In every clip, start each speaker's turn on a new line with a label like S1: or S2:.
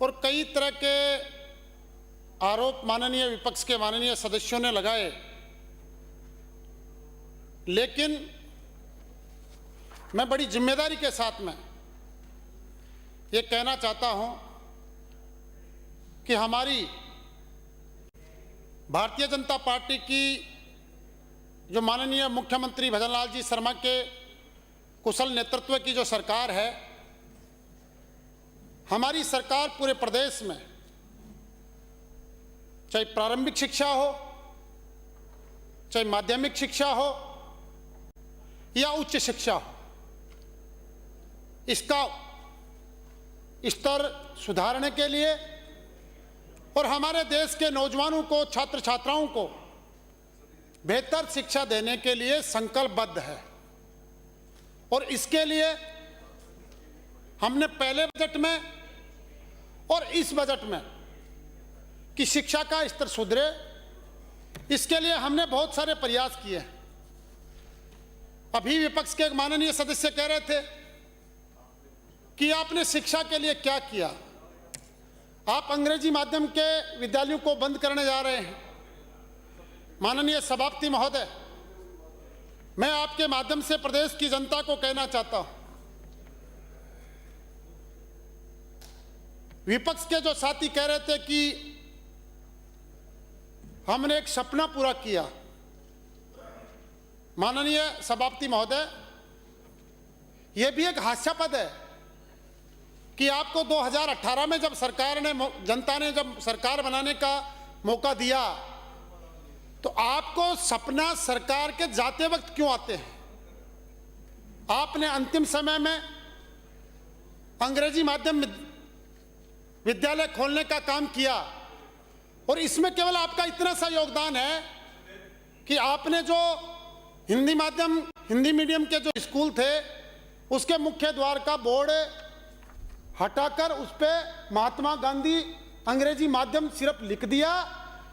S1: और कई तरह के आरोप माननीय विपक्ष के माननीय सदस्यों ने लगाए, लेकिन मैं बड़ी जिम्मेदारी के साथ में ये कहना चाहता हूं कि हमारी भारतीय जनता पार्टी की जो माननीय मुख्यमंत्री भजनलाल जी शर्मा के कुशल नेतृत्व की जो सरकार है, हमारी सरकार पूरे प्रदेश में चाहे प्रारंभिक शिक्षा हो, चाहे माध्यमिक शिक्षा हो या उच्च शिक्षा हो, इसका स्तर सुधारने के लिए और हमारे देश के नौजवानों को, छात्र छात्राओं को बेहतर शिक्षा देने के लिए संकल्पबद्ध है। और इसके लिए हमने पहले बजट में और इस बजट में कि शिक्षा का स्तर सुधरे, इसके लिए हमने बहुत सारे प्रयास किए हैं। अभी विपक्ष के माननीय सदस्य कह रहे थे कि आपने शिक्षा के लिए क्या किया, आप अंग्रेजी माध्यम के विद्यालयों को बंद करने जा रहे हैं। माननीय सभापति महोदय, मैं आपके माध्यम से प्रदेश की जनता को कहना चाहता हूं, विपक्ष के जो साथी कह रहे थे कि हमने एक सपना पूरा किया। माननीय सभापति महोदय, यह भी एक हास्यास्पद है कि आपको 2018 में जब जनता ने जब सरकार बनाने का मौका दिया, तो आपको सपना सरकार के जाते वक्त क्यों आते हैं? आपने अंतिम समय में अंग्रेजी माध्यम विद्यालय खोलने का काम किया और इसमें केवल आपका इतना सा योगदान है कि आपने जो हिंदी मीडियम के जो स्कूल थे उसके मुख्य द्वार का बोर्ड हटाकर उस पर महात्मा गांधी अंग्रेजी माध्यम सिर्फ लिख दिया।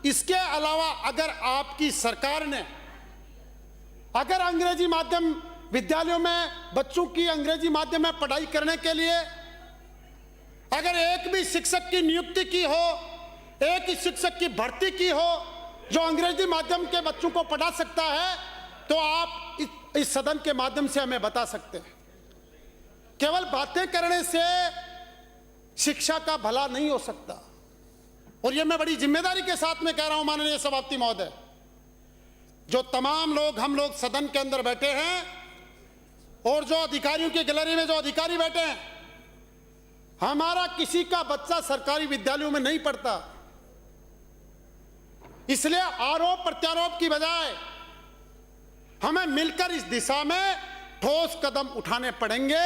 S1: इसके अलावा अगर आपकी सरकार ने अगर अंग्रेजी माध्यम विद्यालयों में बच्चों की अंग्रेजी माध्यम में पढ़ाई करने के लिए अगर एक भी शिक्षक की नियुक्ति की हो, एक ही शिक्षक की भर्ती की हो जो अंग्रेजी माध्यम के बच्चों को पढ़ा सकता है, तो आप इस सदन के माध्यम से हमें बता सकते हैं। केवल बातें करने से शिक्षा का भला नहीं हो सकता। और यह मैं बड़ी जिम्मेदारी के साथ में कह रहा हूं माननीय सभापति महोदय, जो तमाम लोग हम लोग सदन के अंदर बैठे हैं और जो अधिकारियों की गैलरी में जो अधिकारी बैठे हैं, हमारा किसी का बच्चा सरकारी विद्यालयों में नहीं पढ़ता। इसलिए आरोप प्रत्यारोप की बजाय हमें मिलकर इस दिशा में ठोस कदम उठाने पड़ेंगे,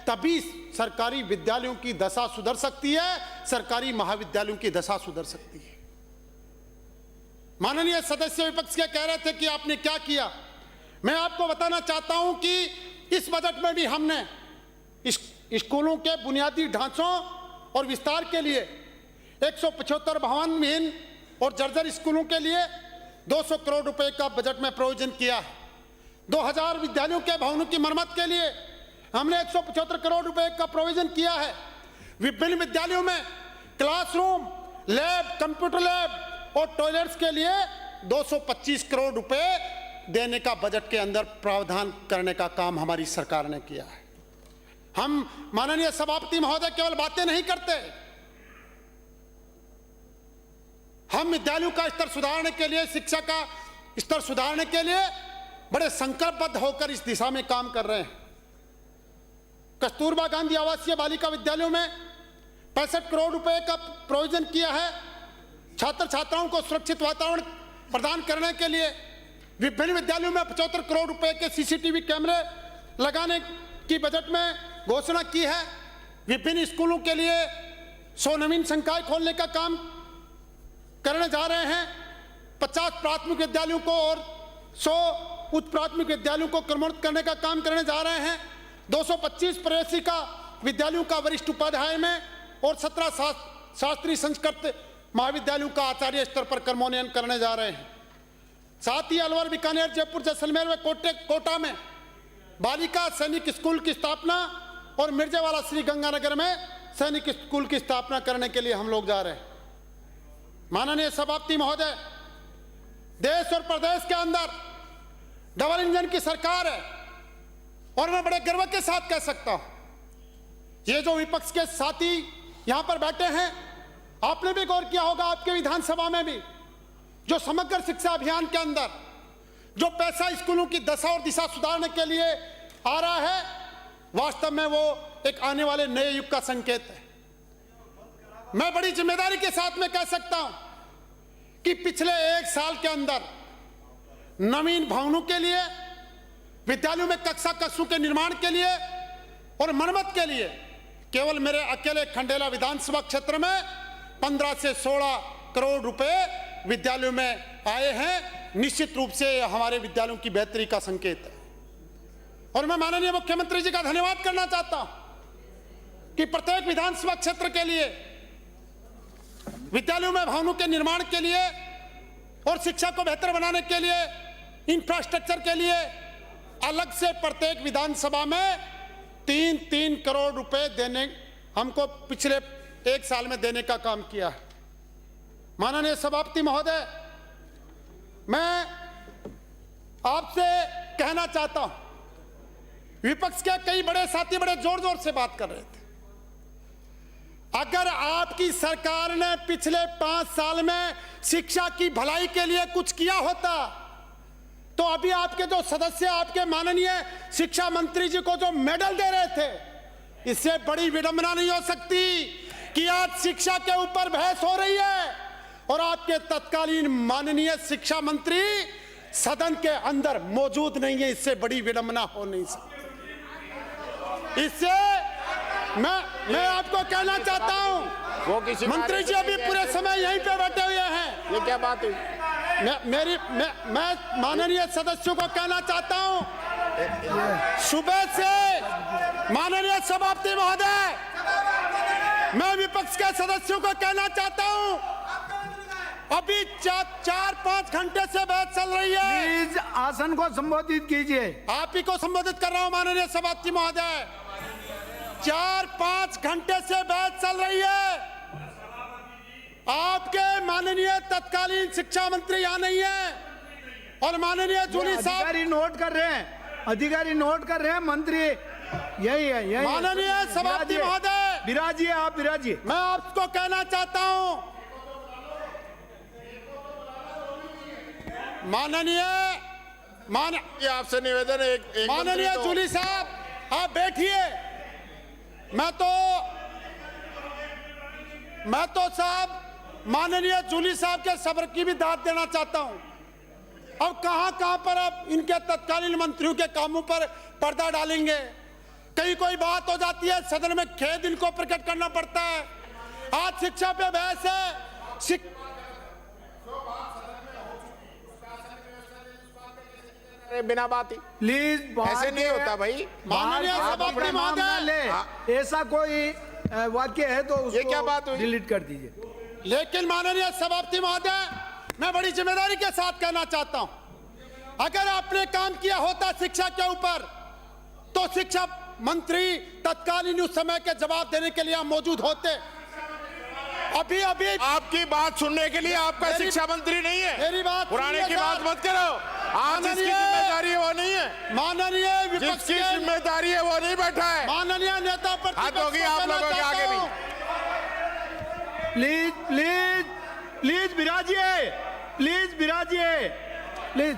S1: तभी सरकारी विद्यालयों की दशा सुधर सकती है, सरकारी महाविद्यालयों की दशा सुधर सकती है। माननीय सदस्य विपक्ष के कह रहे थे कि आपने क्या किया। मैं आपको बताना चाहता हूं कि इस बजट में भी हमने स्कूलों के बुनियादी ढांचों और विस्तार के लिए 175 भवनविहीन और जर्जर स्कूलों के लिए 200 करोड़ रुपए का बजट में प्रोविजन किया है। 2000 विद्यालयों के भवनों की मरम्मत के लिए हमने 175 करोड़ रुपए का प्रोविजन किया है। विभिन्न विद्यालयों में क्लासरूम, लैब, कंप्यूटर लैब और टॉयलेट्स के लिए 225 करोड़ रुपए देने का बजट के अंदर प्रावधान करने का काम हमारी सरकार ने किया है। हम माननीय सभापति महोदय केवल बातें नहीं करते, हम विद्यालयों का स्तर सुधारने के लिए, शिक्षा का स्तर सुधारने के लिए बड़े संकल्पबद्ध होकर इस दिशा में काम कर रहे हैं। कस्तूरबा गांधी आवासीय बालिका विद्यालयों में 65 करोड़ रुपए का प्रोविजन किया है। छात्र छात्राओं को सुरक्षित वातावरण प्रदान करने के लिए विभिन्न विद्यालयों में 75 करोड़ रुपए के सीसीटीवी कैमरे लगाने की बजट में घोषणा की है। विभिन्न स्कूलों के लिए 100 नवीन संकाय खोलने का काम करने जा रहे हैं। 50 प्राथमिक विद्यालयों को और 100 उच्च प्राथमिक विद्यालयों को क्रमोन्नत करने का काम करने जा रहे हैं। 225 प्रवेशिका विद्यालयों का वरिष्ठ उपाध्याय में और 17 शास्त्रीय संस्कृत महाविद्यालयों का आचार्य स्तर पर क्रमोन्नयन करने जा रहे हैं। साथ ही अलवर, बीकानेर, जयपुर, जैसलमेर व कोटा में बालिका सैनिक स्कूल की स्थापना और मिर्जावाला श्री गंगानगर में सैनिक स्कूल की स्थापना करने के लिए हम लोग जा रहे हैं। माननीय सभापति महोदय, देश और प्रदेश के अंदर डबल इंजन की सरकार है और मैं बड़े गर्व के साथ कह सकता हूं, ये जो विपक्ष के साथी यहां पर बैठे हैं, आपने भी गौर किया होगा, आपके विधानसभा में भी जो समग्र शिक्षा अभियान के अंदर जो पैसा स्कूलों की दशा और दिशा सुधारने के लिए आ रहा है, वास्तव में वो एक आने वाले नए युग का संकेत है। मैं बड़ी जिम्मेदारी के साथ में कह सकता हूं कि पिछले 1 साल के अंदर नवीन भवनों के लिए, विद्यालयों में कक्षा कक्षों के निर्माण के लिए और मरम्मत के लिए केवल मेरे अकेले खंडेला विधानसभा क्षेत्र में 15 से 16 करोड़ रुपए विद्यालयों में आए हैं। निश्चित रूप से हमारे विद्यालयों की बेहतरी का संकेत है और मैं माननीय मुख्यमंत्री जी का धन्यवाद करना चाहता हूं कि प्रत्येक विधानसभा क्षेत्र के लिए विद्यालयों में भवनों के निर्माण के लिए और शिक्षा को बेहतर बनाने के लिए, इंफ्रास्ट्रक्चर के लिए अलग से प्रत्येक विधानसभा में 3-3 करोड़ रुपए देने हमको पिछले 1 साल में देने का काम किया है। माननीय सभापति महोदय, मैं आपसे कहना चाहता हूं, विपक्ष के कई बड़े साथी बड़े जोर जोर से बात कर रहे थे, अगर आपकी सरकार ने पिछले 5 साल में शिक्षा की भलाई के लिए कुछ किया होता तो अभी आपके जो सदस्य, आपके माननीय शिक्षा मंत्री जी को जो मेडल दे रहे थे, इससे बड़ी विडंबना नहीं हो सकती कि आज शिक्षा के ऊपर बहस हो रही है और आपके तत्कालीन माननीय शिक्षा मंत्री सदन के अंदर मौजूद नहीं है। इससे बड़ी विडंबना हो नहीं सकती। इससे मैं आपको कहना चाहता हूं,
S2: वो किसी
S1: मंत्री जी अभी पूरे समय यहीं पे बैठे हुए हैं।
S2: ये क्या बात हुई?
S1: मैं माननीय सदस्यों को कहना चाहता हूं, सुबह से माननीय सभापति महोदय, मैं विपक्ष के सदस्यों को कहना चाहता हूं, अभी 4-5 घंटे से बहस चल रही है।
S3: प्लीज आसन को संबोधित कीजिए।
S1: आप ही को संबोधित कर रहा हूं माननीय सभापति महोदय। 4-5 घंटे से बहस चल रही है। आपके माननीय तत्कालीन शिक्षा मंत्री यहां नहीं है और माननीय जूली साहब
S3: अधिकारी नोट कर रहे हैं, अधिकारी नोट कर रहे हैं, मंत्री यही है।
S1: माननीय सभापति महोदय,
S3: विराजिए, आप विराजिए।
S1: मैं आपको कहना चाहता हूं,
S2: ये आपसे निवेदन है, एक
S1: माननीय जूली साहब, आप बैठिए। मैं तो साहब माननीय जूली साहब के सब्र की भी दाद देना चाहता हूं। अब कहां पर अब इनके तत्कालीन मंत्रियों के कामों पर पर्दा डालेंगे। कहीं कोई बात हो जाती है, सदन में खेद इनको प्रकट करना पड़ता है। आज शिक्षा पे बहस है।
S2: बिना बात ही
S3: प्लीज
S2: ऐसे नहीं होता भाई।
S1: माननीय सभापति महोदय,
S3: ऐसा कोई वाक्य है तो
S2: ये क्या बात हुई?
S3: डिलीट कर दीजिए।
S1: लेकिन माननीय सभापति महोदय, मैं बड़ी जिम्मेदारी के साथ कहना चाहता हूं, अगर आपने काम किया होता शिक्षा के ऊपर तो शिक्षा मंत्री तत्कालीन उस समय के जवाब देने के लिए आप मौजूद होते। अभी
S2: आपकी बात सुनने के लिए आपका शिक्षा मंत्री नहीं है।
S1: मेरी बात
S2: पुराने की बात मत करो। आज जिसकी जिम्मेदारी है वो नहीं है।
S1: माननीय विपक्ष
S2: जिसकी
S1: के
S2: जिम्मेदारी है वो नहीं बैठा है।
S1: माननीय नेता
S2: हाथ होगी आप लोगों के आगे भी।
S3: प्लीज विराजिए, प्लीज।